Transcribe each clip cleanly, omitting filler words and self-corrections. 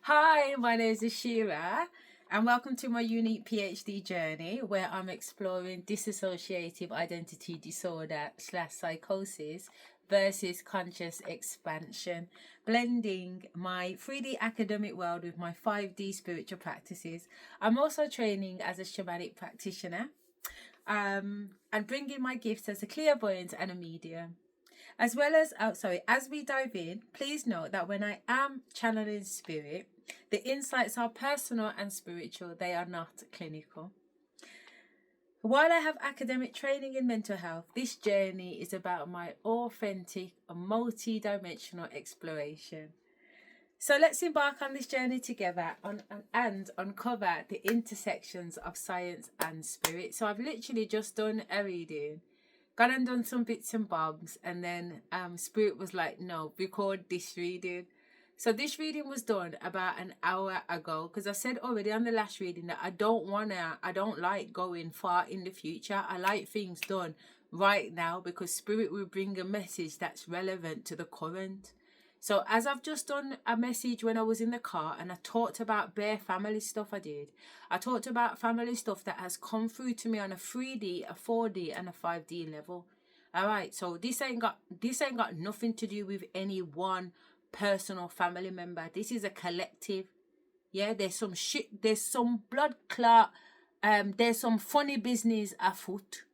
Hi, my name is Asherah, and welcome to my unique PhD journey where I'm exploring dissociative identity disorder / psychosis versus conscious expansion, blending my 3D academic world with my 5D spiritual practices. I'm also training as a shamanic practitioner and bringing my gifts as a clairvoyant and a medium. As well as, as we dive in, please note that when I am channeling spirit, the insights are personal and spiritual, they are not clinical. While I have academic training in mental health, this journey is about my authentic, multi-dimensional exploration. So let's embark on this journey together and uncover the intersections of science and spirit. So I've literally just done a reading, gone and done some bits and bobs, and then spirit was like, no, record this reading. So this reading was done about an hour ago, because I said already on the last reading that I don't like going far in the future. I like things done right now because spirit will bring a message that's relevant to the current. So as I've just done a message when I was in the car, and I talked about bare family stuff I talked about family stuff that has come through to me on a 3D, a 4D and a 5D level. All right, so this ain't got nothing to do with any one personal family member. This is a collective. Yeah, there's some shit, there's some blood clot, there's some funny business afoot.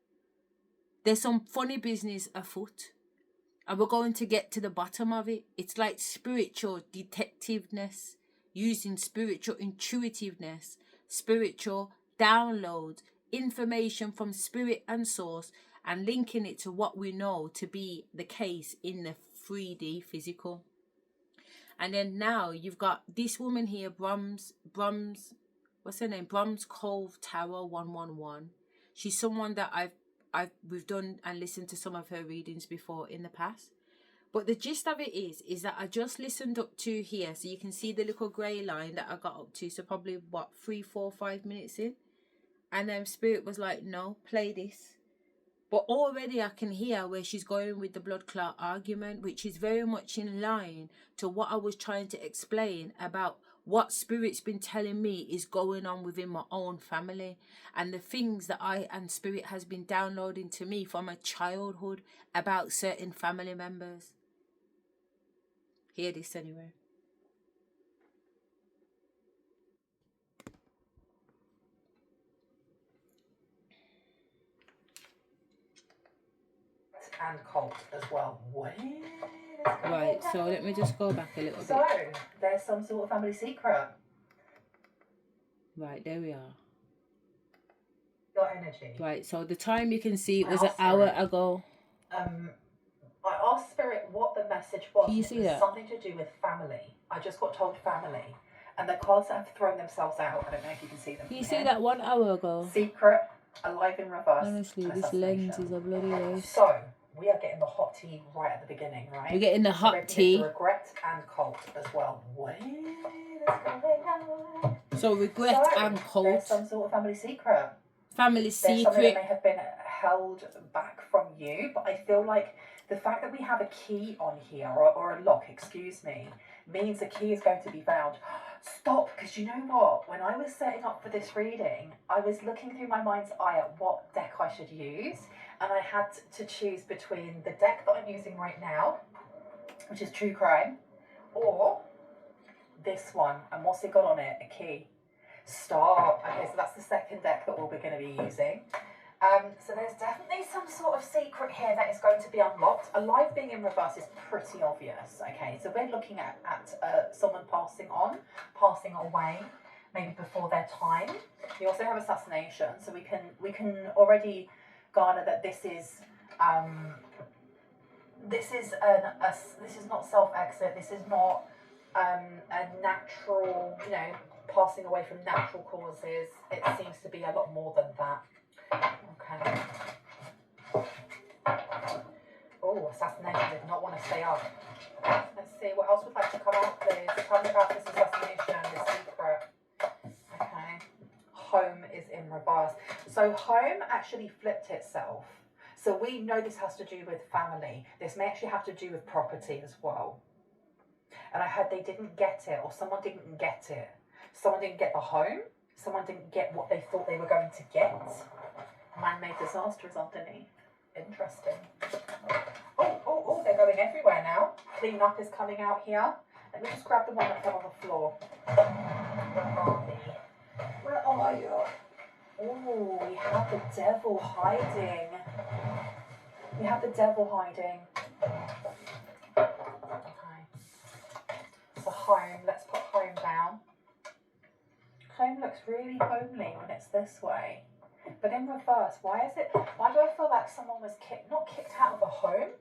And we're going to get to the bottom of it. It's like spiritual detectiveness, using spiritual intuitiveness, spiritual download, information from spirit and source, and linking it to what we know to be the case in the 3D physical. And then now you've got this woman here, Brums, what's her name? Brums Cove Tarot 111. She's someone that we've done and listened to some of her readings before in the past. But the gist of it is that I just listened up to here, so you can see the little grey line that I got up to. So probably 3, 4, 5 minutes in, and then spirit was like, no, play this. But already I can hear where she's going with the blood clot argument, which is very much in line to what I was trying to explain about what spirit's been telling me is going on within my own family, and the things that I and spirit has been downloading to me from my childhood about certain family members. Hear this anyway. And cult as well. Right, so let me just go back a little bit. So, there's some sort of family secret. Right, there we are. Your energy. Right, so the time you can see it was an hour ago. I asked Spirit what the message was. Can you see that? Something to do with family. I just got told family. And the cards have thrown themselves out. I don't know if you can see them. Can you see that 1 hour ago? Secret, alive in reverse. Honestly, this lens is a bloody waste. So, we are getting the hot tea right at the beginning, right? We're getting the hot tea. Regret and cult as well. So regret and cult. There's some sort of family secret. There's something that may have been held back from you, but I feel like the fact that we have a key on here, or a lock, excuse me, means the key is going to be found. Stop, because you know what? When I was setting up for this reading, I was looking through my mind's eye at what deck I should use, and I had to choose between the deck that I'm using right now, which is True Crime, or this one. And what's it got on it? A key. Stop. Okay, so that's the second deck that we're going to be using. So there's definitely some sort of secret here that is going to be unlocked. Alive being in reverse is pretty obvious. Okay, so we're looking at someone passing away, maybe before their time. We also have assassination, so we can already garner that this is not self-exit. This is not a natural, passing away from natural causes. It seems to be a lot more than that. Okay. Oh, assassination did not want to stay up. Let's see, what else would like to come out, please? Tell me about this assassination, this secret. Okay. Home is in reverse. So home actually flipped itself. So we know this has to do with family. This may actually have to do with property as well. And I heard they didn't get it, or someone didn't get it. Someone didn't get the home. Someone didn't get what they thought they were going to get. Man-made disaster is underneath. Interesting. Oh, they're going everywhere now. Clean up is coming out here. Let me just grab the one that fell on the floor. Where are you? Oh, we have the devil hiding. We have the devil hiding. Okay. So home, let's put home down. Home looks really homely when it's this way. But in reverse, why do I feel like someone was not kicked out of a home,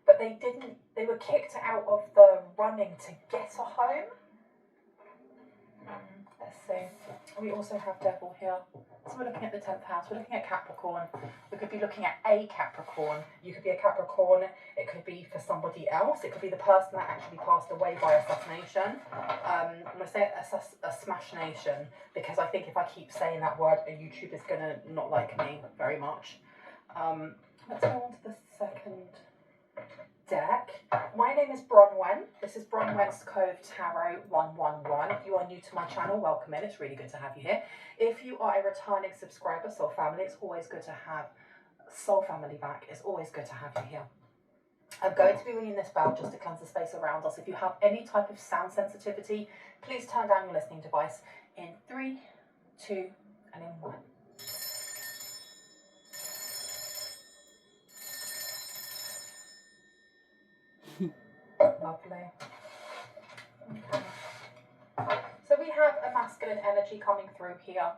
but they were kicked out of the running to get a home? Let's see. We also have devil here. So we're looking at the 10th house. We're looking at Capricorn. We could be looking at a Capricorn. You could be a Capricorn. It could be for somebody else. It could be the person that actually passed away by assassination. I'm going to say a smashination, because I think if I keep saying that word, YouTube is going to not like me very much. Let's go on to the second deck. My name is Bronwen. This is Bronwen's Cove Tarot 111. If you are new to my channel, welcome in. It's really good to have you here. If you are a returning subscriber, soul family, it's always good to have soul family back. It's always good to have you here. I'm going to be ringing this bell just to cleanse the space around us. If you have any type of sound sensitivity, please turn down your listening device in 3, 2, and in 1. Lovely. Okay. So we have a masculine energy coming through here.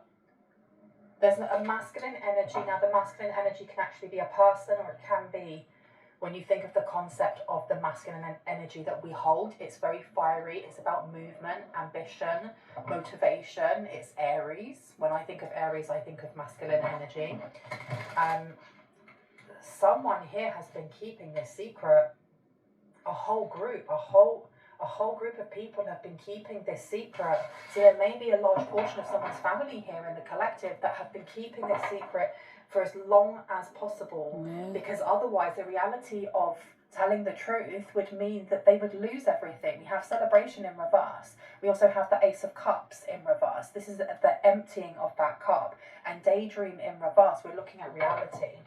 There's a masculine energy. Now the masculine energy can actually be a person, or it can be, when you think of the concept of the masculine energy that we hold, it's very fiery. It's about movement, ambition, motivation. It's Aries. When I think of Aries, I think of masculine energy. Someone here has been keeping this secret. A whole group of people have been keeping this secret. So there may be a large portion of someone's family here in the collective that have been keeping this secret for as long as possible. Yeah. Because otherwise the reality of telling the truth would mean that they would lose everything. We have celebration in reverse. We also have the Ace of Cups in reverse. This is the emptying of that cup. And daydream in reverse, we're looking at reality.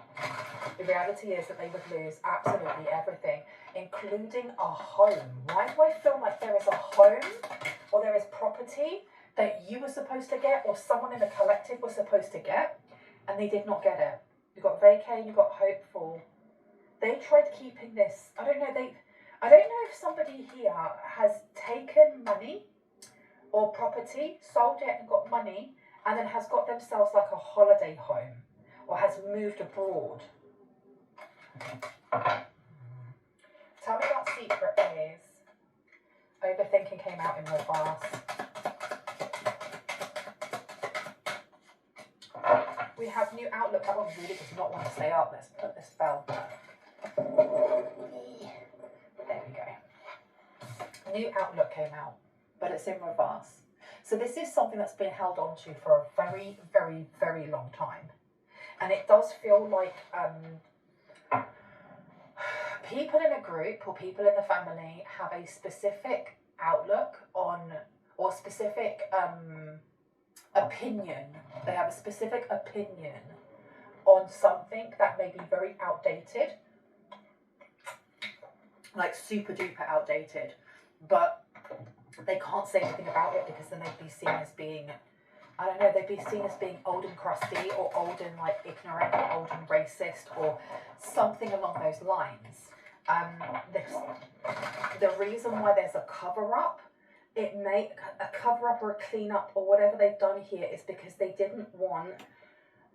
The reality is that they would lose absolutely everything, including a home. Why do I feel like there is a home, or there is property that you were supposed to get, or someone in the collective was supposed to get, and they did not get it? You've got vacay, you've got hopeful. They tried keeping this. I don't know if somebody here has taken money or property, sold it and got money, and then has got themselves like a holiday home, or has moved abroad. Tell me that secret, please. Overthinking came out in reverse. We have new outlook. That one really does not want to stay up. Let's put this bell back. There we go. New outlook came out, but it's in reverse. So this is something that's been held on to for a very, very, very long time. And it does feel like people in a group or people in the family have a specific outlook on, or specific opinion. They have a specific opinion on something that may be very outdated, like super duper outdated, but they can't say anything about it because then they'd be seen as being, I don't know, they'd be seen as being old and crusty, or old and like ignorant, or old and racist, or something along those lines. The reason why there's a cover-up, it may, a cover-up or a clean-up or whatever they've done here, is because they didn't want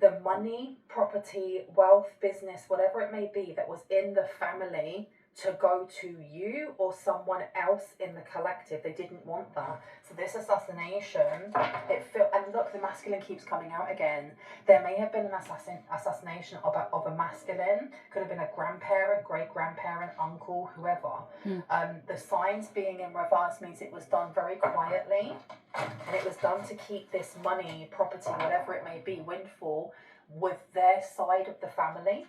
the money, property, wealth, business, whatever it may be that was in the family to go to you or someone else in the collective. They didn't want that. So this assassination, and look, the masculine keeps coming out again. There may have been an assassination of a masculine. Could have been a grandparent, great-grandparent, uncle, whoever. The signs being in reverse means it was done very quietly, and it was done to keep this money, property, whatever it may be, windfall, with their side of the family.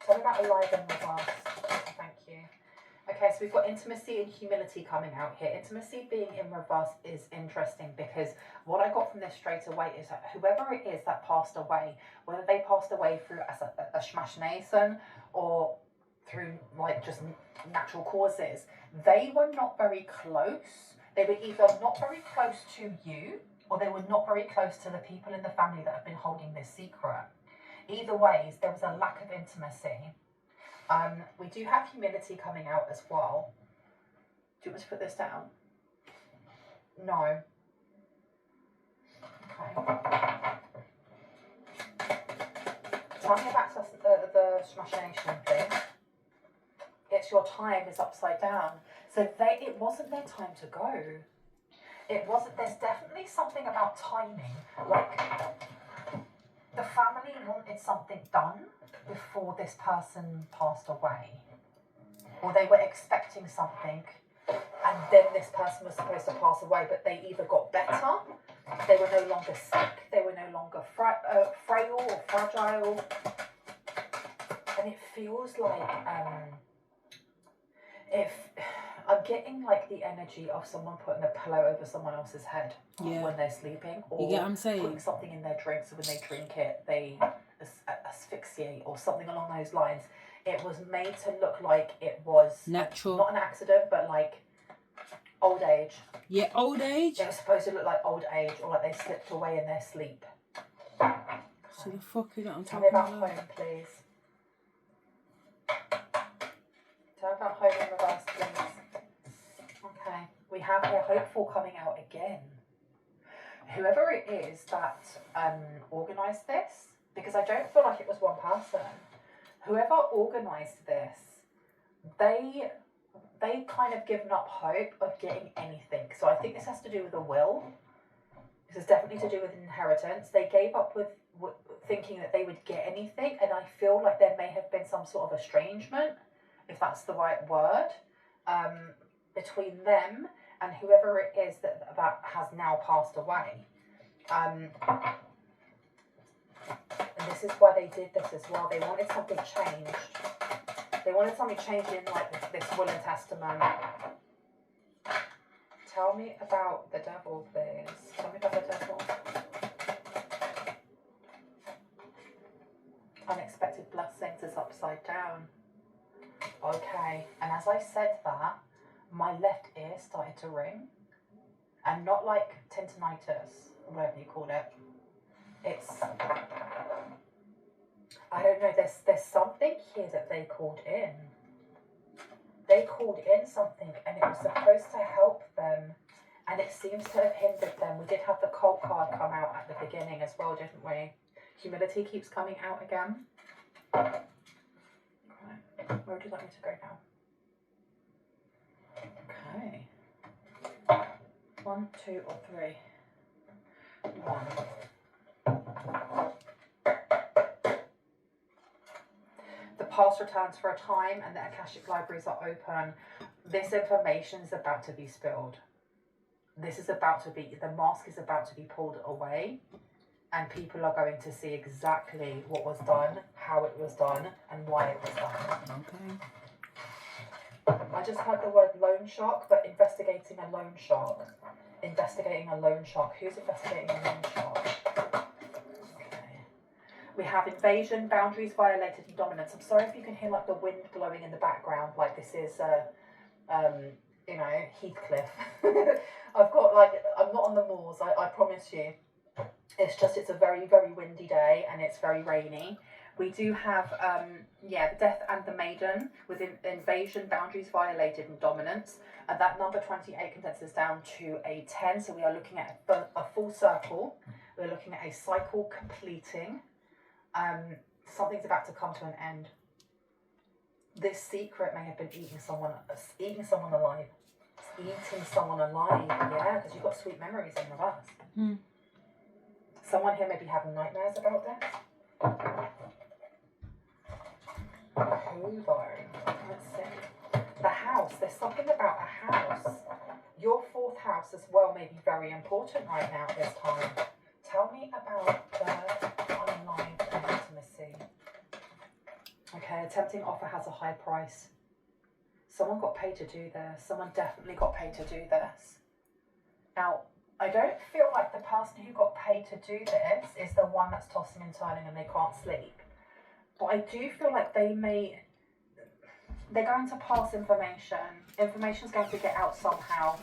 Tell me about alive in reverse. Thank you. you. Okay, so we've got intimacy and humility coming out here. Intimacy being in reverse is interesting because what I got from this straight away is that whoever it is that passed away, whether they passed away through a shamanic or through like just natural causes, they were not very close. They were either not very close to you or they were not very close to the people in the family that have been holding this secret. Either ways, there was a lack of intimacy. We do have humility coming out as well. Do you want me to put this down? No. Okay. Tell me about the machination thing. It's your time is upside down. So it wasn't their time to go. It wasn't. There's definitely something about timing. Like the family wanted something done before this person passed away, or they were expecting something, and then this person was supposed to pass away, but they either got better, they were no longer sick, they were no longer frail or fragile, and it feels like if I'm getting like the energy of someone putting a pillow over someone else's head when they're sleeping, or you get what I'm saying? Putting something in their drink so when they drink it they asphyxiate or something along those lines. It was made to look like it was natural, not an accident, but like old age. Yeah, old age. It was supposed to look like old age, or like they slipped away in their sleep. So the fuck is that I'm Tell me talking about home, please. Tell me about home in reverse, please. Okay, we have here hopeful coming out again. Whoever it is that organised this, because I don't feel like it was one person. Whoever organised this, they kind of given up hope of getting anything. So I think this has to do with a will. This is definitely to do with inheritance. They gave up with thinking that they would get anything, and I feel like there may have been some sort of estrangement, if that's the right word, between them and whoever it is that has now passed away. And this is why they did this as well. They wanted something changed. They wanted something changed in like this will and testament. Tell me about the devil, please. Tell me about the devil. Unexpected blessings is upside down. Okay, and as I said that, my left ear started to ring. And not like tendinitis, or whatever you call it. It's, I don't know, there's something here that they called in. They called in something and it was supposed to help them, and it seems to have hindered them. We did have the cult card come out at the beginning as well, didn't we? Humility keeps coming out again. Right. Where would you like me to go now? Okay. 1, 2, or 3? 1. The past returns for a time and the Akashic libraries are open. This information is about to be spilled. This is about to be, the mask is about to be pulled away, and people are going to see exactly what was done, how it was done, and why it was done. Okay. I just heard the word loan shark, but investigating a loan shark. Investigating a loan shark. Who's investigating a loan shark? Okay. We have invasion, boundaries violated, and dominance. I'm sorry if you can hear like the wind blowing in the background, like this is, you know, Heathcliff. I've got like, I'm not on the moors, I promise you. It's just, it's a very, very windy day and it's very rainy. We do have, the death and the maiden with invasion, boundaries violated, and dominance. And that number 28 condenses down to a 10. So we are looking at a full circle. We're looking at a cycle completing. Something's about to come to an end. This secret may have been eating someone alive. It's eating someone alive, yeah, because you've got sweet memories in reverse. Mm. Someone here may be having nightmares about this. Who though? Let's see. The house. There's something about a house. Your 4th house as well may be very important right now at this time. Tell me about the unalive and intimacy. Okay, a tempting offer has a high price. Someone got paid to do this. Someone definitely got paid to do this. Now, I don't feel like the person who got paid to do this is the one that's tossing and turning and they can't sleep. But I do feel like they're going to pass information. Information's going to get out somehow.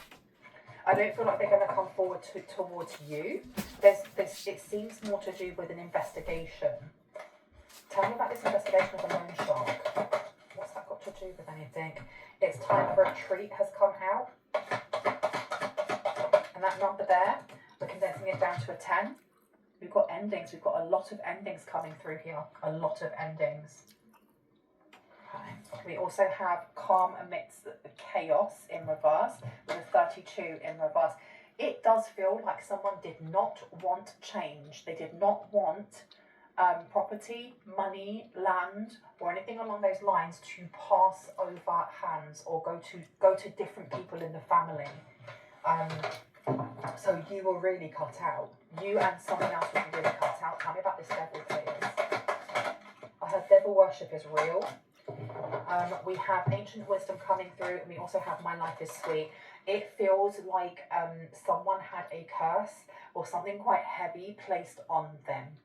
I don't feel like they're going to come forward towards you. It seems more to do with an investigation. Tell me about this investigation of the loan shark. What's that got to do with anything? It's time for a treat has come out. And that number there, we're condensing it down to a 10. We've got endings. We've got a lot of endings coming through here. A lot of endings. Okay. We also have calm amidst chaos in reverse with a 32 in reverse. It does feel like someone did not want change. They did not want property, money, land, or anything along those lines to pass over hands or go to different people in the family. So you were really cut out. You and someone else was really cut out. Tell me about this devil, please. I heard devil worship is real. We have ancient wisdom coming through, and we also have my life is sweet. It feels like someone had a curse or something quite heavy placed on them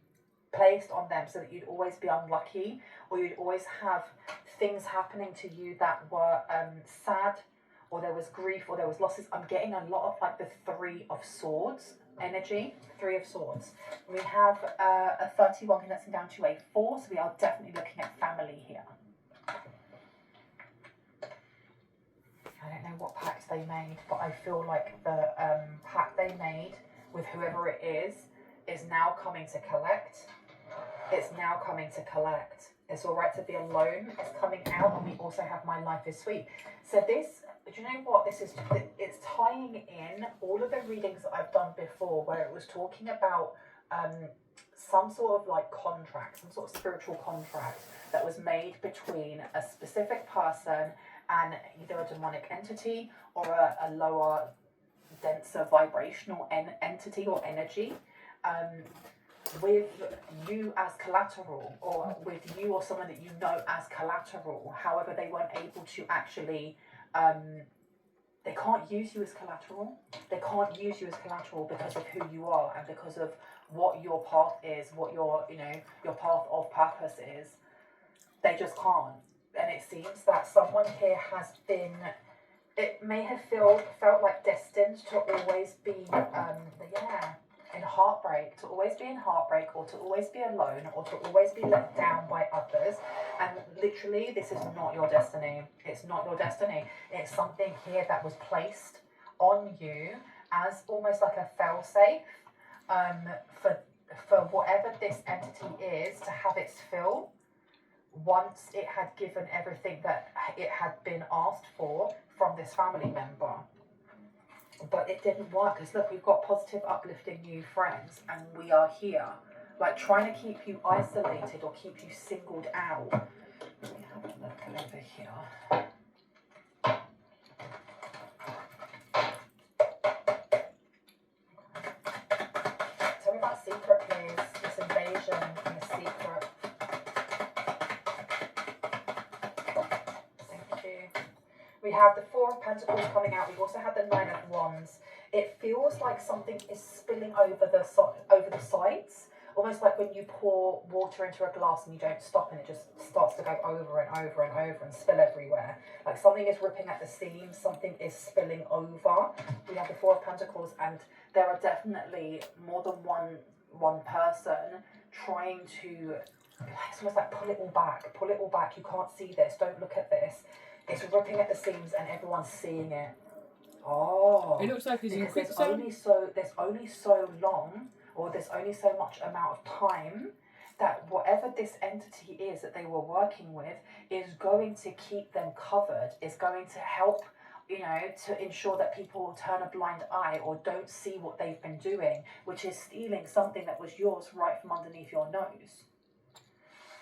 so that you'd always be unlucky, or you'd always have things happening to you that were sad, or there was grief, or there was losses. I'm getting a lot of like the 3 of Swords energy, 3 of Swords. We have a 31 condensing down to a 4, so we are definitely looking at family here. I don't know what pact they made, but I feel like the pact they made with whoever it is now coming to collect. It's now coming to collect. It's all right to be alone. It's coming out, and we also have my life is sweet. So this, do you know what this is? It's tying in all of the readings that I've done before, where it was talking about some sort of like contract, some sort of spiritual contract that was made between a specific person and either a demonic entity or a lower, denser vibrational entity or energy. With you as collateral, or with you or someone that you know as collateral. However, they weren't able to actually, they can't use you as collateral. They can't use you as collateral because of who you are and because of what your path is, what your path of purpose is. They just can't. And it seems that someone here has been, it may have felt like destined to always be, in heartbreak, to always be in heartbreak, or to always be alone, or to always be let down by others. And literally, this is not your destiny. It's not your destiny. It's something here that was placed on you as almost like a fail-safe for whatever this entity is to have its fill once it had given everything that it had been asked for from this family member. But it didn't work, because look, we've got positive, uplifting new friends, and we are here, like trying to keep you isolated or keep you singled out. Let me have a look over here. Tell me about secret, please. This invasion and the secret. Thank you. We have the 4 of Pentacles coming out. We've also had the 9 of Wands. It feels like something is spilling over the sides, almost like when you pour water into a glass and you don't stop, and it just starts to go over and over and over and spill everywhere. Like something is ripping at the seams, something is spilling over. We have the 4 of Pentacles, and there are definitely more than one person trying to, it's almost like pull it all back. You can't see this. Don't look at this. It's ripping at the seams, and everyone's seeing it. Oh, It looks like it's in there's only so long, or there's only so much amount of time that whatever this entity is that they were working with is going to keep them covered. Is going to help, to ensure that people turn a blind eye or don't see what they've been doing, which is stealing something that was yours right from underneath your nose.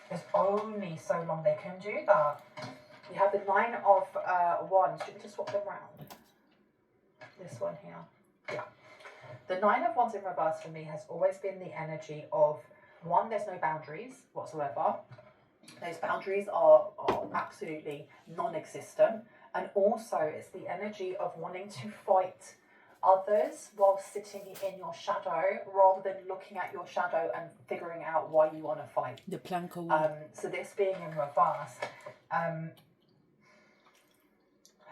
There's only so long they can do that. You have the 9 of Wands. Should we just swap them around? This one here. Yeah. The 9 of Wands in reverse for me has always been the energy of, 1, there's no boundaries whatsoever. Those boundaries are absolutely non-existent. And also it's the energy of wanting to fight others while sitting in your shadow rather than looking at your shadow and figuring out why you want to fight. The plank of So this being in reverse,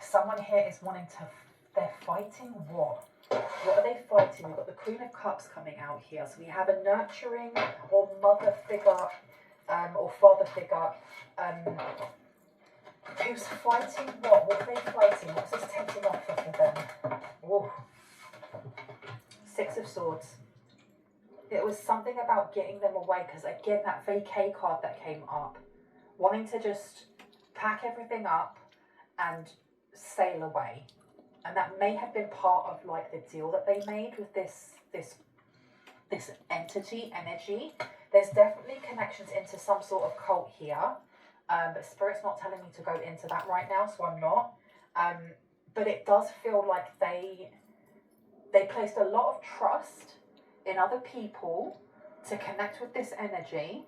someone here is wanting to, they're fighting what? What are they fighting? We've got the Queen of Cups coming out here. So we have a nurturing or mother figure or father figure who's fighting what? What are they fighting? What's this tempting offer for them? Whoa. Six of Swords. It was something about getting them away, because again, that vacay card that came up, wanting to just pack everything up and sail away. And that may have been part of like the deal that they made with this entity energy. There's definitely connections into some sort of cult here, but Spirit's not telling me to go into that right now, so I'm not. But it does feel like they placed a lot of trust in other people to connect with this energy,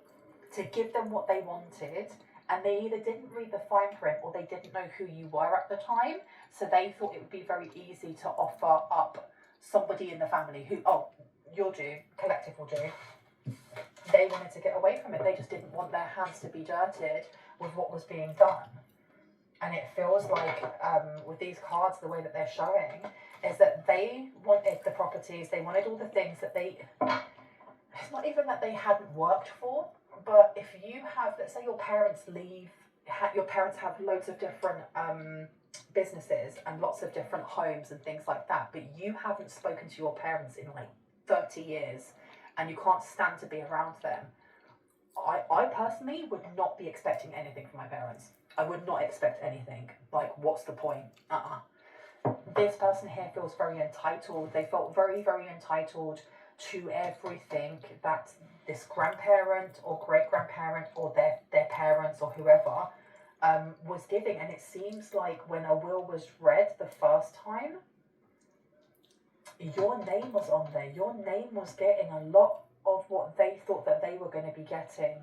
to give them what they wanted, and they either didn't read the fine print or they didn't know who you were at the time, so they thought it would be very easy to offer up somebody in the family who, oh, you'll do, collective will do. They wanted to get away from it. They just didn't want their hands to be dirted with what was being done. And it feels like with these cards, the way that they're showing is that they wanted the properties, they wanted all the things that it's not even that they hadn't worked for, but if you have, let's say your parents leave, your parents have loads of different businesses and lots of different homes and things like that, but you haven't spoken to your parents in like 30 years and you can't stand to be around them. I personally would not be expecting anything from my parents. I would not expect anything. Like, what's the point? This person here feels very entitled. They felt very, very entitled to everything that this grandparent or great-grandparent or their parents or whoever was giving. And it seems like when a will was read the first time, your name was on there. Your name was getting a lot of what they thought that they were going to be getting.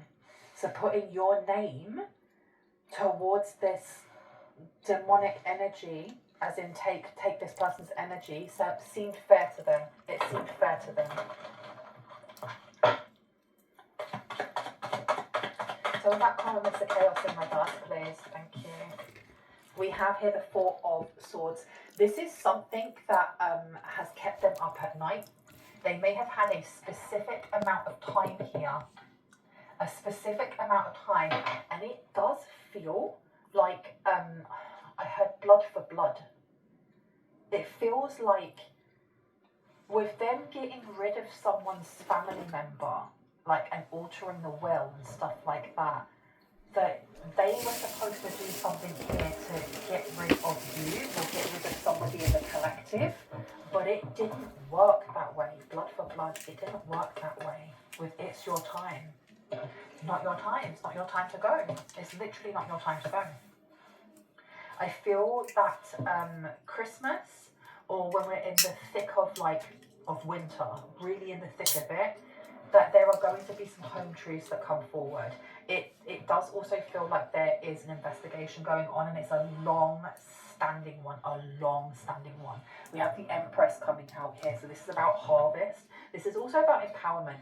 So putting your name towards this demonic energy, as in take this person's energy, so it seemed fair to them. It seemed fair to them. So with that calm Mr. Chaos in reverse, please. Thank you. We have here the Four of Swords. This is something that has kept them up at night. They may have had a specific amount of time here. A specific amount of time. And it does feel like, I heard blood for blood. It feels like with them getting rid of someone's family member, like, and altering the will and stuff like that, that they were supposed to do something here to get rid of you or get rid of somebody in the collective, but it didn't work that way. Blood for blood, it didn't work that way. With it's your time. Not your time. It's not your time to go. It's literally not your time to go. I feel that Christmas, or when we're in the thick of winter, really in the thick of it, that there are going to be some home truths that come forward. It does also feel like there is an investigation going on, and it's a long-standing one. We have the Empress coming out here, so this is about harvest. This is also about empowerment.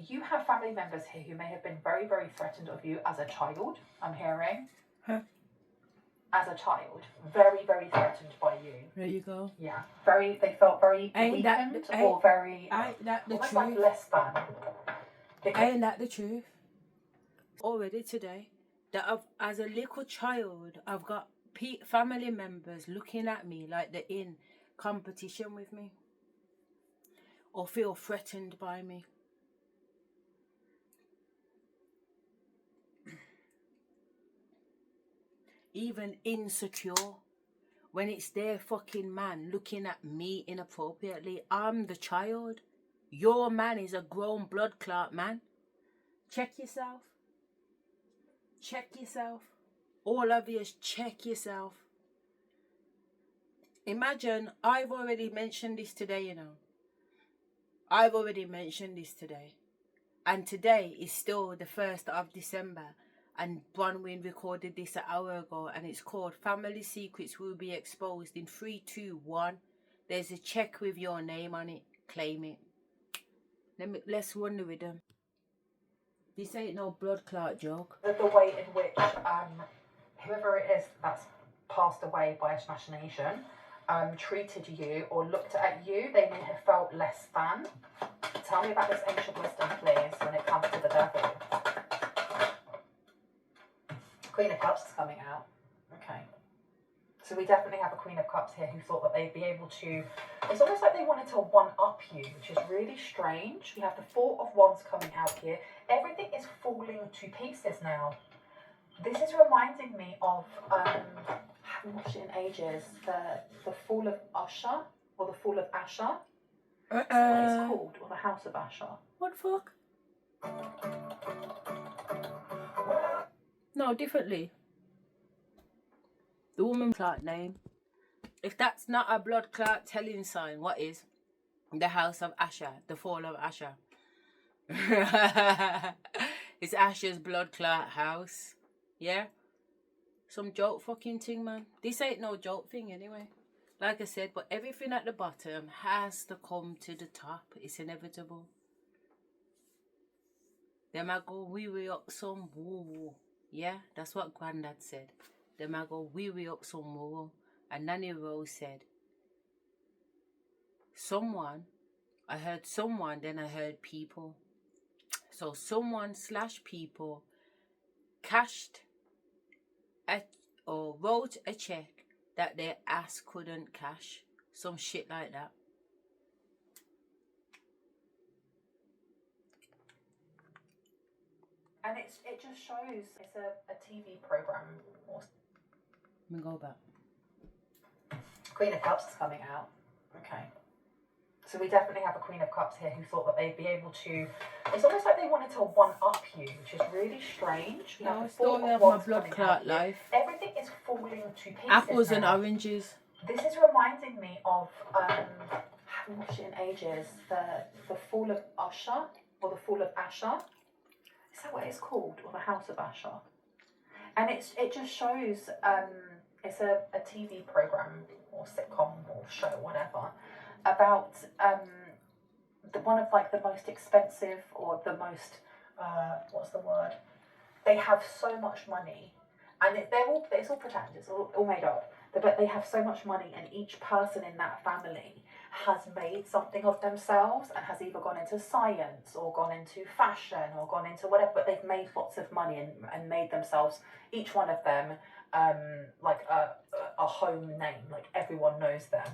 You have family members here who may have been very, very threatened of you as a child, I'm hearing. Huh? As a child, very, very threatened by you. There you go. Yeah, they felt very weakened or very, almost like less than. Ain't that the truth? Already today, that as a little child, I've got family members looking at me like they're in competition with me or feel threatened by me. Even insecure when it's their fucking man looking at me inappropriately. I'm the child. Your man is a grown blood clot man. Check yourself. Check yourself. All of you, check yourself. Imagine, I've already mentioned this today, you know. I've already mentioned this today. And today is still the 1st of December. And Bronwyn recorded this an hour ago, and it's called Family Secrets Will Be Exposed in 3, 2, 1. There's a check with your name on it. Claim it. Let's run the rhythm. This ain't no blood clot joke. The way in which whoever it is that's passed away by assassination treated you or looked at you, they may have felt less than. Tell me about this ancient wisdom, please, when it comes to the devil. Queen of Cups is coming out. Okay. So we definitely have a Queen of Cups here who thought that they'd be able to... It's almost like they wanted to one-up you, which is really strange. We have the Four of Wands coming out here. Everything is falling to pieces now. This is reminding me of... I haven't watched it in ages. The Fall of Usher, or the Fall of Asherah. Is that what it's called? Or the House of Asherah. What the fuck? No, differently. The woman clot name. If that's not a blood clot telling sign, what is? The House of Asherah, the Fall of Asherah. It's Asherah's blood clot house. Yeah? Some joke fucking thing, man. This ain't no joke thing anyway. Like I said, but everything at the bottom has to come to the top. It's inevitable. Them I go wee up some woo. Yeah, that's what Granddad said. Them I go wee up some woo. And Nanny Rose said, someone, I heard someone, then I heard people. So someone / people cashed or wrote a check that their ass couldn't cash. Some shit like that. And it just shows it's a TV program. Let me go back. Queen of Cups is coming out. Okay. So we definitely have a Queen of Cups here who thought that they'd be able to... It's almost like they wanted to one-up you, which is really strange. We have the Four of Wands blood clot life. Everything is falling to pieces. Apples now. and oranges. This is reminding me of... I haven't watched it in ages. The Fall of Usher, or the Fall of Asherah. Is that what it's called? Or the House of Asherah? And it just shows... it's a TV program or sitcom or show, whatever, about one of like the most expensive or the most what's the word? They have so much money, and it's all pretend, it's all made up. But they have so much money, and each person in that family has made something of themselves and has either gone into science or gone into fashion or gone into whatever. But they've made lots of money and made themselves, each one of them, like a home name, like everyone knows them.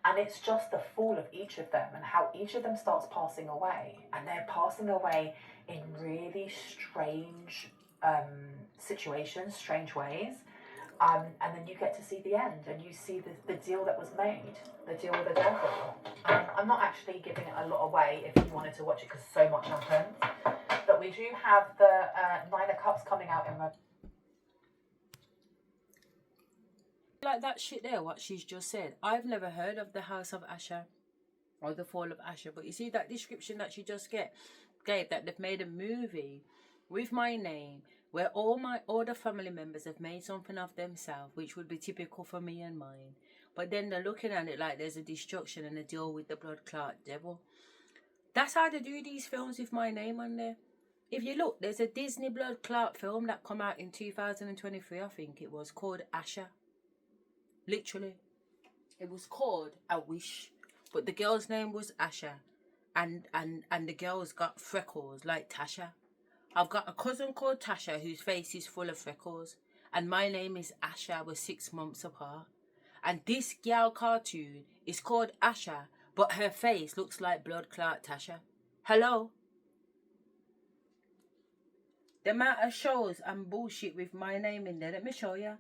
And it's just the fall of each of them and how each of them starts passing away, and they're passing away in really strange situations, strange ways, and then you get to see the end and you see the deal that was made, the deal with the devil. I'm not actually giving it a lot away if you wanted to watch it because so much happens, but we do have the Nine of Cups coming out in like that shit there, what she's just said. I've never heard of the House of Asherah or the Fall of Asherah, but you see that description that she just gave, that they've made a movie with my name where all the family members have made something of themselves, which would be typical for me and mine. But then they're looking at it like there's a destruction and a deal with the blood clot devil. That's how they do these films with my name on there. If you look, there's a Disney blood clot film that come out in 2023, I think it was, called Asherah. Literally. It was called A Wish. But the girl's name was Asherah. And the girl's got freckles like Tasha. I've got a cousin called Tasha whose face is full of freckles. And my name is Asherah. We're 6 months apart. And this girl cartoon is called Asherah, but her face looks like blood clot Tasha. Hello? The amount of shows and bullshit with my name in there. Let me show you.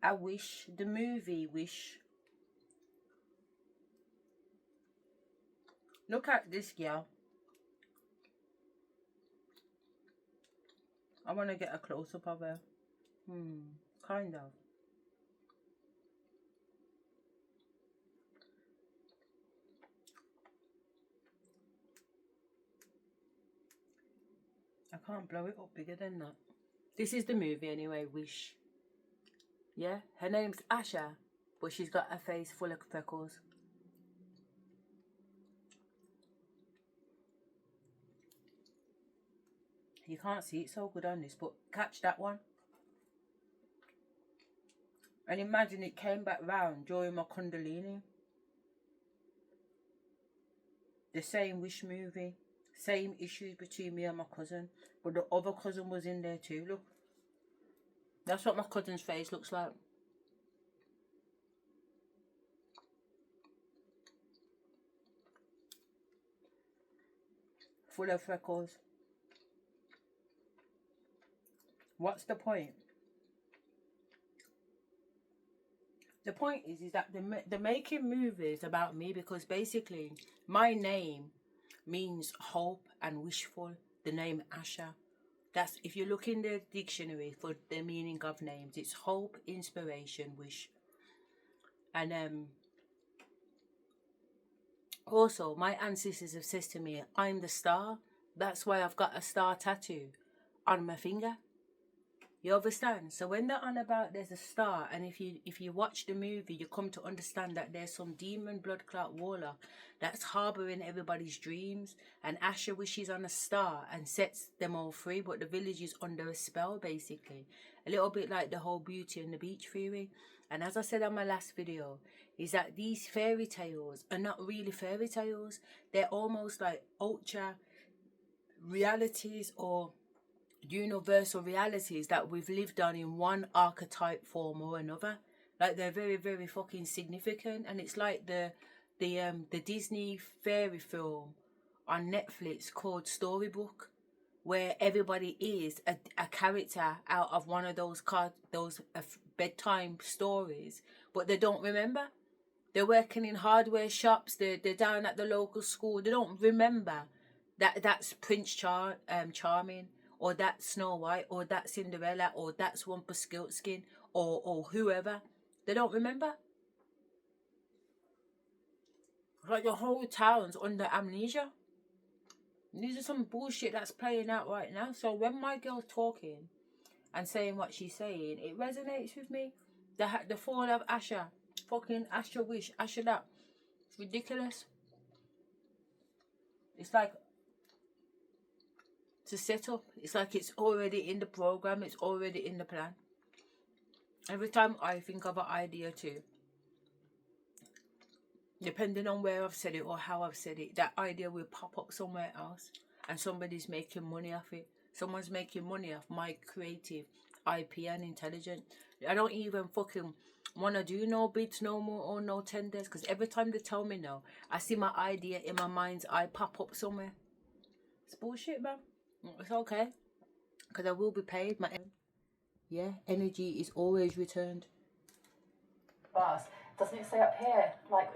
I Wish, the movie Wish. Look at this girl. I want to get a close-up of her. Kind of. I can't blow it up bigger than that. This is the movie anyway, Wish. Yeah, her name's Asherah, but she's got a face full of freckles. You can't see it so good on this, but catch that one. And imagine it came back round during my Kundalini. The same Wish movie. Same issues between me and my cousin. But the other cousin was in there too, look. That's what my cousin's face looks like. Full of freckles. What's the point? The point is that they're making movies about me because basically my name means hope and wishful. The name Asherah. That's, if you look in the dictionary for the meaning of names, it's hope, inspiration, wish. And also my ancestors have said to me, I'm the star. That's why I've got a star tattoo on my finger. You understand? So when they're on about there's a star, and if you watch the movie, you come to understand that there's some demon blood clot warlock that's harbouring everybody's dreams, and Asher wishes on a star and sets them all free, but the village is under a spell, basically. A little bit like the whole Beauty and the Beach theory. And as I said on my last video, is that these fairy tales are not really fairy tales. They're almost like ultra realities or universal realities that we've lived on in one archetype form or another. Like they're very, very fucking significant. And it's like the Disney fairy film on Netflix called Storybook, where everybody is a character out of one of those bedtime stories, but they don't remember. They're working in hardware shops. They're down at the local school. They don't remember that's Prince Charming, or that's Snow White, or that's Cinderella, or that's Rumpelstiltskin, or whoever. They don't remember. Like the whole town's under amnesia. These are some bullshit that's playing out right now. So when my girl's talking and saying what she's saying, it resonates with me. The fall of Asherah. Fucking Asherah wish, Asherah that. It's ridiculous. It's like to set up. It's like it's already in the program. It's already in the plan. Every time I think of an idea too, depending on where I've said it or how I've said it, that idea will pop up somewhere else, and somebody's making money off it. Someone's making money off my creative IP and intelligence. I don't even fucking want to do no bids no more or no tenders, because every time they tell me no, I see my idea in my mind's eye pop up somewhere. It's bullshit, man. It's okay, because I will be paid. Energy is always returned. But doesn't it say up here, like,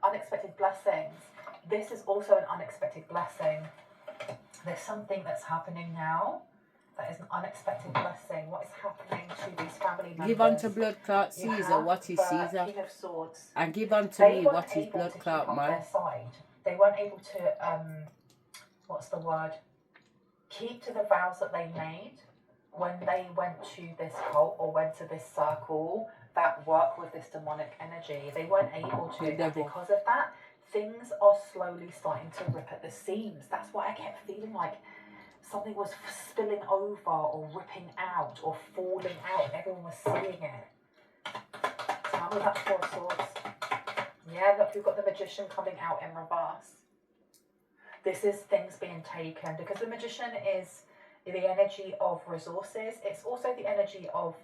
unexpected blessings? This is also an unexpected blessing. There's something that's happening now that is an unexpected blessing. What is happening to these family members? Give unto blood clot Caesar what is Caesar, King of Swords, and give unto me what is blood clot mine. They weren't able to, what's the word? Keep to the vows that they made when they went to this cult or went to this circle that work with this demonic energy. They weren't able to, and because of that, things are slowly starting to rip at the seams. That's why I kept feeling like something was spilling over or ripping out or falling out, and everyone was seeing it. Tell me that Four of Swords. Yeah, look, we've got the Magician coming out in reverse. This is things being taken, because the Magician is the energy of resources. It's also the energy of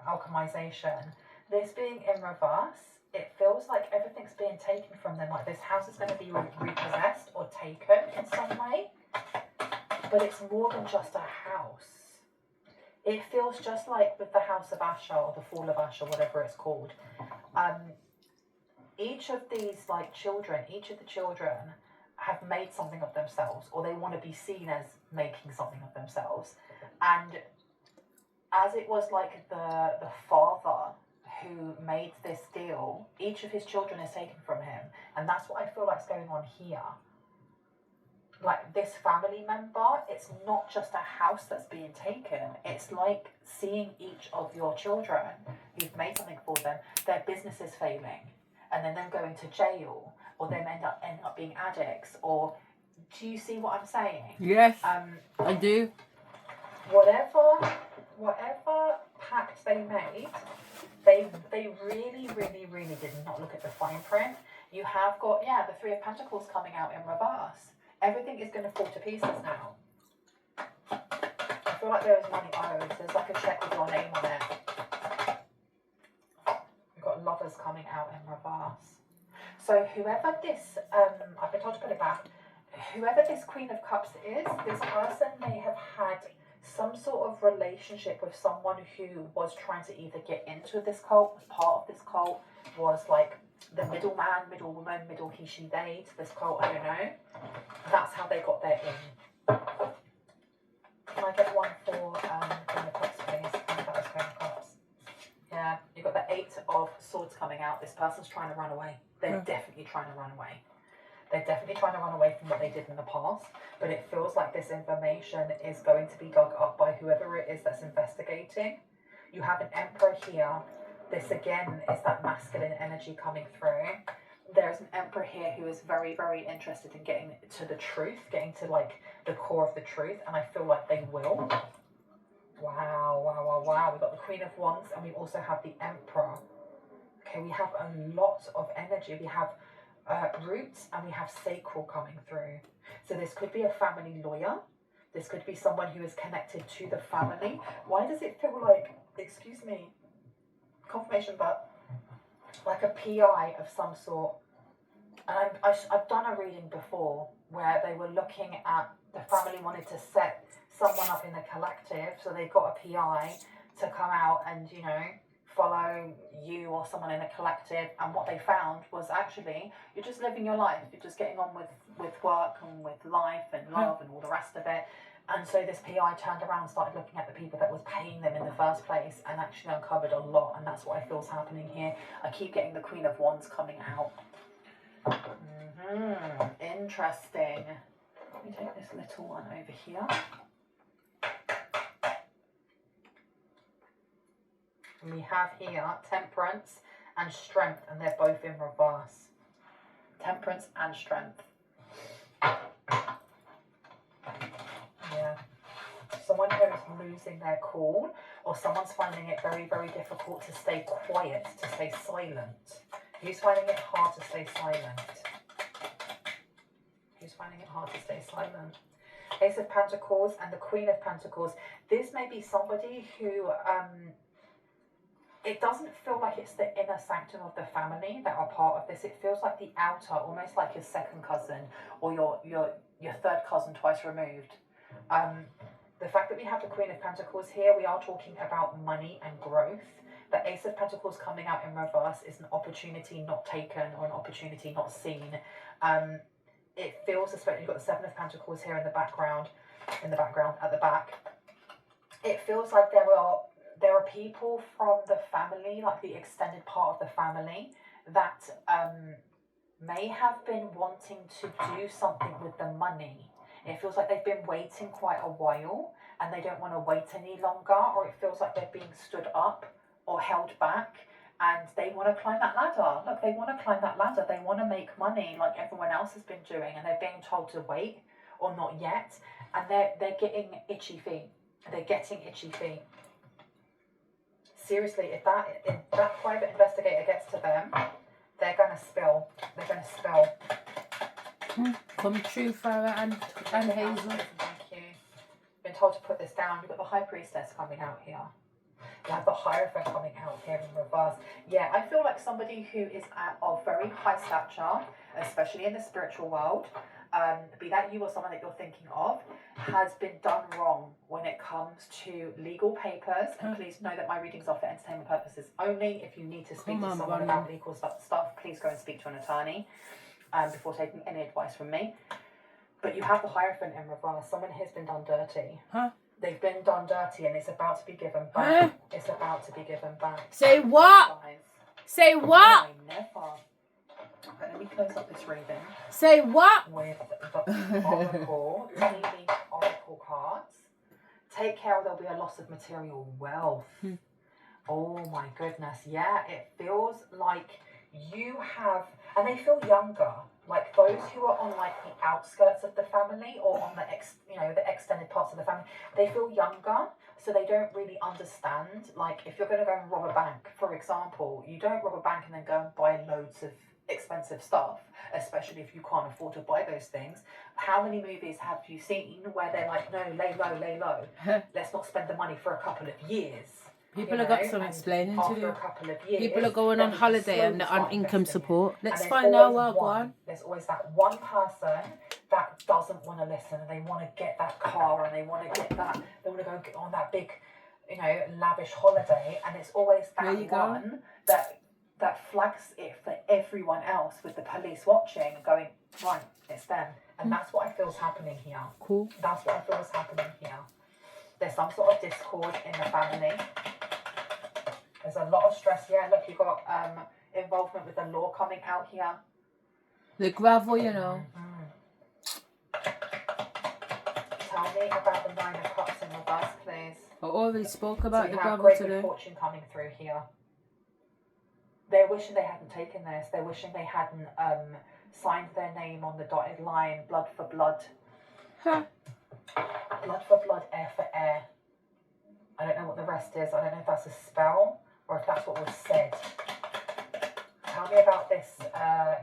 alchemization. This being in reverse, it feels like everything's being taken from them. Like this house is going to be repossessed or taken in some way. But it's more than just a house. It feels just like with the House of Asherah or the Fall of Asherah, whatever it's called. Each of these children have made something of themselves, or they want to be seen as making something of themselves. And as it was like the father who made this deal, each of his children is taken from him. And that's what I feel like is going on here. like this family member, it's not just a house that's being taken. It's like seeing each of your children who've made something for them, their business is failing, and then them going to jail, or them end up being addicts, or do you see what I'm saying? Yes, I do. Whatever pact they made, they really, really, really did not look at the fine print. You have got, the Three of Pentacles coming out in reverse. Everything is going to fall to pieces now. I feel like there is money owed. There's like a check with your name on it. You've got Lovers coming out in reverse. So whoever this, I've been told to put it back, whoever this Queen of Cups is, this person may have had some sort of relationship with someone who was trying to either get into this cult, was part of this cult, was like the middleman, middle woman, middle he, she, they to this cult, I don't know. That's how they got their in. Can I get one for Queen of Cups, please? That was Queen of Cups. Yeah, you've got the Eight of Swords coming out. This person's trying to run away. They're definitely trying to run away. They're definitely trying to run away from what they did in the past, but it feels like this information is going to be dug up by whoever it is that's investigating. You have an Emperor here. This again is that masculine energy coming through. There's an Emperor here who is very, very interested in getting to the truth, getting to like the core of the truth, and I feel like they will. Wow, wow, wow, wow. We've got the Queen of Wands, and we also have the Emperor. Okay, we have a lot of energy. We have roots, and we have sacral coming through. So this could be a family lawyer. This could be someone who is connected to the family. Why does it feel like, excuse me, confirmation, but like a PI of some sort? And I've done a reading before where they were looking at, the family wanted to set someone up in the collective, so they got a PI to come out and, you know, follow you or someone in a collective, and what they found was actually you're just living your life, you're just getting on with work and with life and love and all the rest of it. And so this PI turned around and started looking at the people that was paying them in the first place and actually uncovered a lot, and that's what I feel is happening here. I keep getting the Queen of Wands coming out. Interesting. Let me take this little one over here. And we have here Temperance and Strength, and they're both in reverse. Temperance and Strength. Yeah. Someone here is losing their cool, or someone's finding it very, very difficult to stay quiet, to stay silent. Who's finding it hard to stay silent? Who's finding it hard to stay silent? Ace of Pentacles and the Queen of Pentacles. This may be somebody who, it doesn't feel like it's the inner sanctum of the family that are part of this. It feels like the outer, almost like your second cousin or your third cousin twice removed. The fact that we have the Queen of Pentacles here, we are talking about money and growth. The Ace of Pentacles coming out in reverse is an opportunity not taken or an opportunity not seen. It feels, especially you've got the Seven of Pentacles here in the background, at the back. It feels like there are people from the family, like the extended part of the family, that may have been wanting to do something with the money. It feels like they've been waiting quite a while and they don't want to wait any longer, or it feels like they're being stood up or held back and they want to climb that ladder. Look, they want to climb that ladder. They want to make money like everyone else has been doing, and they're being told to wait or not yet, and they're getting itchy feet. They're getting itchy feet. Seriously, if that private investigator gets to them, they're going to spill. They're going to spill. Come true, Farah and Hazel. Thank you. Been told to put this down. You've got the High Priestess coming out here. You have the Hierophant coming out here in reverse. Yeah, I feel like somebody who is of very high stature, especially in the spiritual world, be that you or someone that you're thinking of, has been done wrong when it comes to legal papers. And please know that my readings are for entertainment purposes only. If you need to speak to someone about legal stuff, please go and speak to an attorney before taking any advice from me. But you have the Hierophant in reverse. Someone has been done dirty. They've been done dirty and it's about to be given back. It's about to be given back. Say what? Say what? I never. Okay, let me close up this reading. Say what? With the Oracle, TV Oracle cards. Take care or there'll be a loss of material wealth. Oh my goodness, yeah, it feels like you have, and they feel younger, like those who are on like the outskirts of the family or on the the extended parts of the family, they feel younger, so they don't really understand. Like if you're going to go and rob a bank, for example, you don't rob a bank and then go and buy loads of expensive stuff, especially if you can't afford to buy those things. How many movies have you seen where they're like, no, lay low, let's not spend the money for a couple of years. People have got some explaining to do. A couple of years, people are going on holiday and they're on income support. Let's find out what. There's always that one person that doesn't want to listen, and they want to get that car, and they want to get that, they want to go on that big, lavish holiday, and it's always that one that flags it for everyone else with the police watching, going, right, it's them. And that's what I feel is happening here. Cool. That's what I feel is happening here. There's some sort of discord in the family. There's a lot of stress here. Look, you've got involvement with the law coming out here. The gravel, Tell me about the Nine of Cups in reverse, please. I already spoke about the gravel great today. Good fortune coming through here. They're wishing they hadn't taken this. They're wishing they hadn't signed their name on the dotted line. Blood for blood. Blood for blood, air for air. I don't know what the rest is. I don't know if that's a spell or if that's what was said. Tell me about this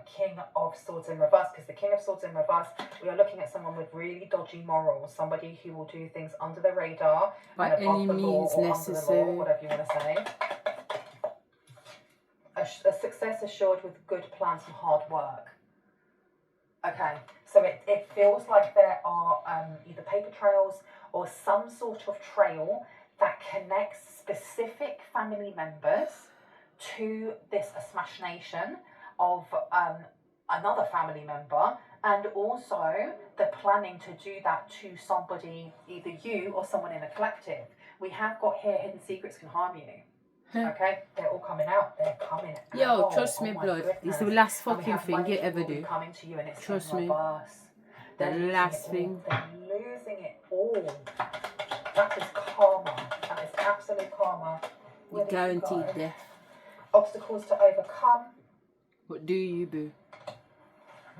King of Swords in reverse, because the King of Swords in reverse, we are looking at someone with really dodgy morals, somebody who will do things under the radar, by and above any the law, means or necessary. under the law, whatever you want to say. A success assured with good plans and hard work. Okay, so it feels like there are either paper trails or some sort of trail that connects specific family members to this assassination of another family member, and also the planning to do that to somebody, either you or someone in a collective. We have got here hidden secrets can harm you. Okay, they're all coming out. They're coming out. Yo, trust me, blood. Goodness. It's the last fucking thing you ever do. Coming to you, and it's trust me. The last thing. They're losing it all. That is karma. That is absolute karma. You guaranteed death. Obstacles to overcome. What do you do?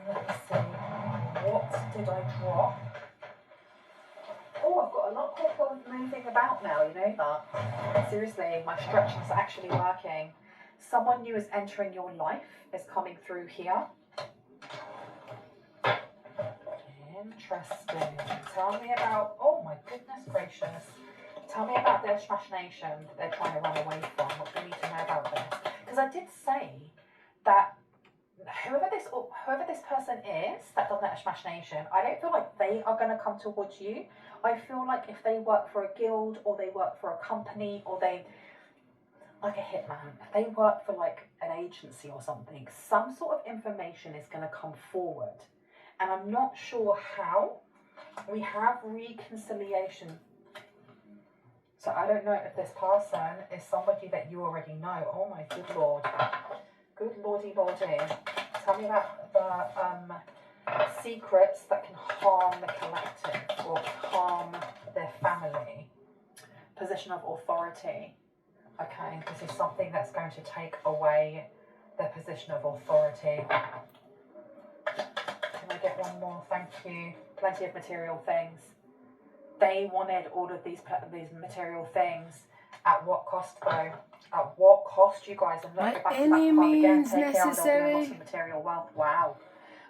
Let me see. What did I drop? Oh, I've got a lot more moving about now, you know that. Seriously, my stretching's actually working. Someone new is entering your life, is coming through here. Interesting. Tell me about, oh my goodness gracious. Tell me about their assassination that they're trying to run away from. What do you need to know about this? Because I did say that whoever this person is that done that assassination, I don't feel like they are going to come towards you. I feel like if they work for a guild, or they work for a company, or they, like a hitman, if they work for like an agency or something, some sort of information is going to come forward. And I'm not sure how. We have reconciliation. So I don't know if this person is somebody that you already know. Oh my good lord. Good lordy lordy. Tell me about the secrets that can harm the collective or harm their family. Position of authority. Okay, this is something that's going to take away their position of authority. Can I get one more? Thank you. Plenty of material things. They wanted all of these material things. At what cost, though? At what cost, you guys? And look, by any means necessary. Lots of material wealth. Wow.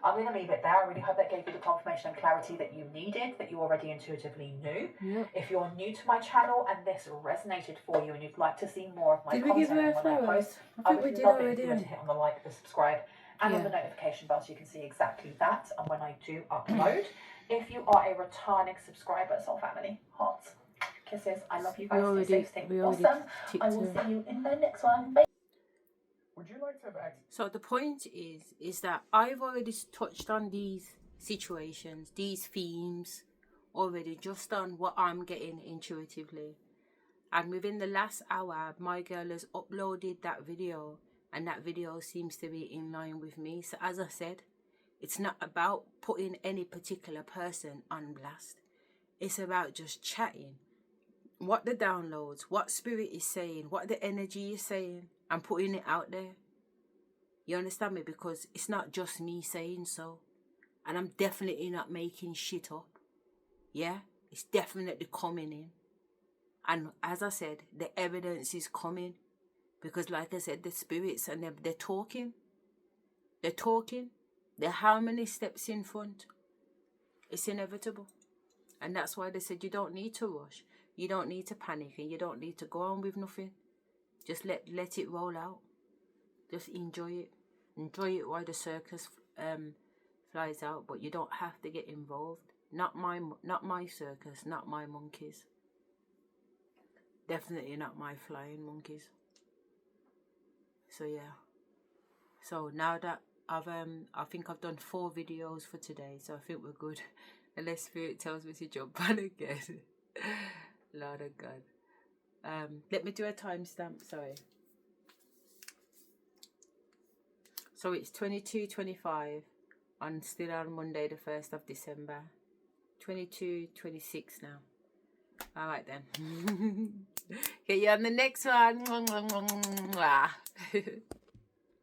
I'm going to leave it there. I really hope that gave you the confirmation and clarity that you needed, that you already intuitively knew. Yep. If you're new to my channel and this resonated for you and you'd like to see more of my content, did we give her flowers? I would love it if you were to hit on the like, the subscribe, and on the notification bell so you can see exactly that and when I do upload. If you are a returning subscriber, Soul Family, hearts, kisses. I love you guys. Stay safe, stay awesome. I will see you in the next one. Bye. Would you like to have So the point is that I've already touched on these situations, these themes already, just on what I'm getting intuitively. And within the last hour, my girl has uploaded that video and that video seems to be in line with me. So as I said, it's not about putting any particular person on blast. It's about just chatting. What the downloads, what spirit is saying, what the energy is saying, and putting it out there. You understand me? Because it's not just me saying so. And I'm definitely not making shit up. Yeah? It's definitely coming in. And as I said, the evidence is coming. Because like I said, the spirits, and they're talking. They're talking. They're how many steps in front? It's inevitable. And that's why they said you don't need to rush. You don't need to panic, and you don't need to go on with nothing. Just let it roll out. Just enjoy it. Enjoy it while the circus flies out, but you don't have to get involved. Not my circus, not my monkeys. Definitely not my flying monkeys. So yeah. So now that I think I've done 4 videos for today, so I think we're good. Unless spirit tells me to jump on again. Lord of God. Let me do a timestamp, sorry. So it's 22:25 still on Monday the 1st of December. 22:26 now. Alright then. Get you on the next one.